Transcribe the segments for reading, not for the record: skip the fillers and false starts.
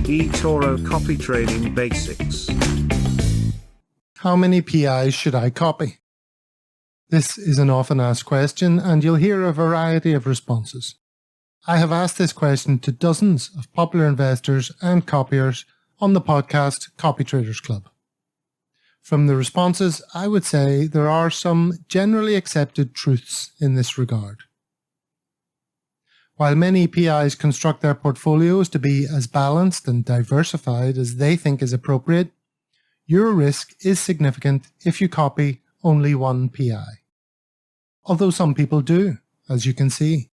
eToro Copytrading Basics. How many PIs should I copy? This is an often asked question, and you'll hear a variety of responses. I have asked this question to dozens of popular investors and copiers on the podcast Copy Traders Club. From the responses, I would say there are some generally accepted truths in this regard. While many PIs construct their portfolios to be as balanced and diversified as they think is appropriate, your risk is significant if you copy only one PI. Although some people do, as you can see.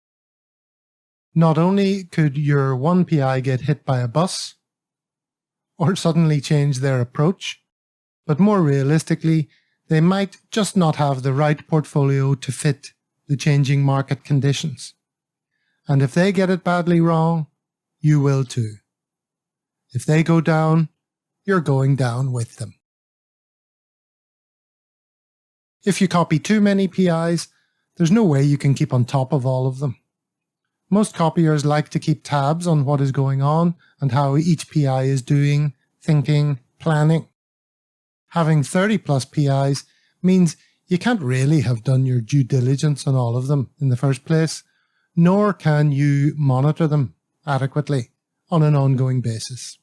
Not only could your one PI get hit by a bus, or suddenly change their approach, but more realistically, they might just not have the right portfolio to fit the changing market conditions. And if they get it badly wrong, you will too. If they go down, you're going down with them. If you copy too many PIs, there's no way you can keep on top of all of them. Most copiers like to keep tabs on what is going on and how each PI is doing, thinking, planning. Having 30 plus PIs means you can't really have done your due diligence on all of them in the first place, nor can you monitor them adequately on an ongoing basis.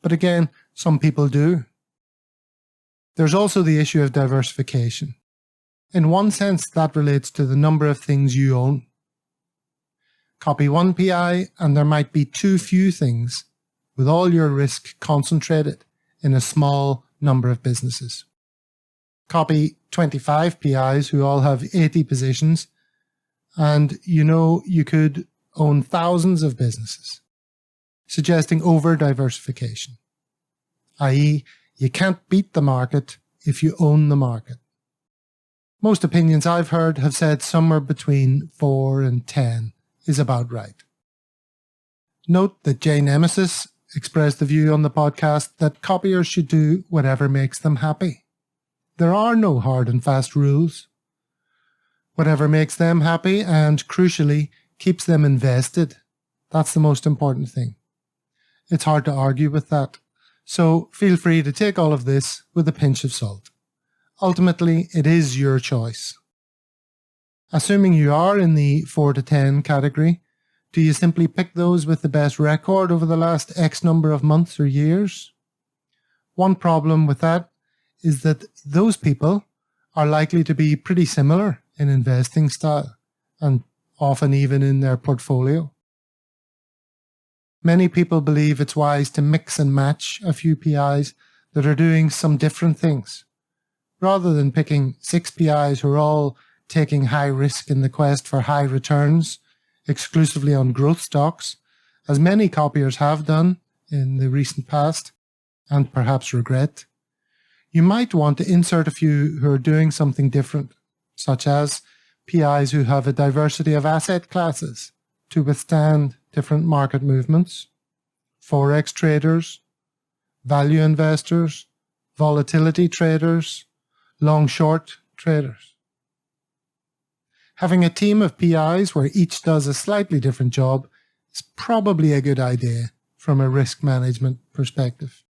But again, some people do. There's also the issue of diversification. In one sense, that relates to the number of things you own. Copy one PI and there might be too few things, with all your risk concentrated in a small number of businesses. Copy 25 PIs who all have 80 positions, and you could own thousands of businesses, suggesting over-diversification, i.e. you can't beat the market if you own the market. Most opinions I've heard have said somewhere between 4 and 10 is about right. Note that J Nemesis expressed the view on the podcast that copiers should do whatever makes them happy. There are no hard and fast rules. Whatever makes them happy and, crucially, keeps them invested. That's the most important thing. It's hard to argue with that. So feel free to take all of this with a pinch of salt. Ultimately, it is your choice. Assuming you are in the 4 to 10 category, do you simply pick those with the best record over the last X number of months or years? One problem with that is that those people are likely to be pretty similar in investing style, and often even in their portfolio. Many people believe it's wise to mix and match a few PIs that are doing some different things, rather than picking 6 PIs who are all taking high risk in the quest for high returns, exclusively on growth stocks, as many copiers have done in the recent past, and perhaps regret. You might want to insert a few who are doing something different, such as PIs who have a diversity of asset classes to withstand different market movements, forex traders, value investors, volatility traders, long-short traders. Having a team of PIs where each does a slightly different job is probably a good idea from a risk management perspective.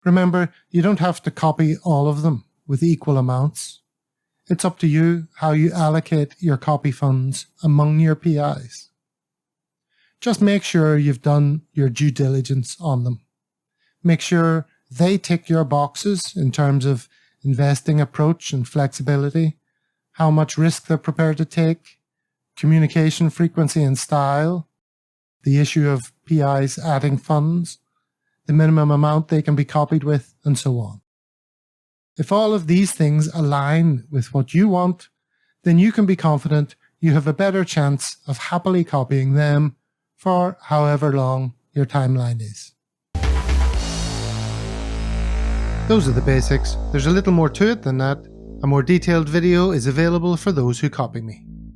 Remember, you don't have to copy all of them with equal amounts. It's up to you how you allocate your copy funds among your PIs. Just make sure you've done your due diligence on them. Make sure they tick your boxes in terms of investing approach and flexibility, how much risk they're prepared to take, communication frequency and style, the issue of PIs adding funds, the minimum amount they can be copied with, and so on. If all of these things align with what you want, then you can be confident you have a better chance of happily copying them for however long your timeline is. Those are the basics. There's a little more to it than that. A more detailed video is available for those who copy me.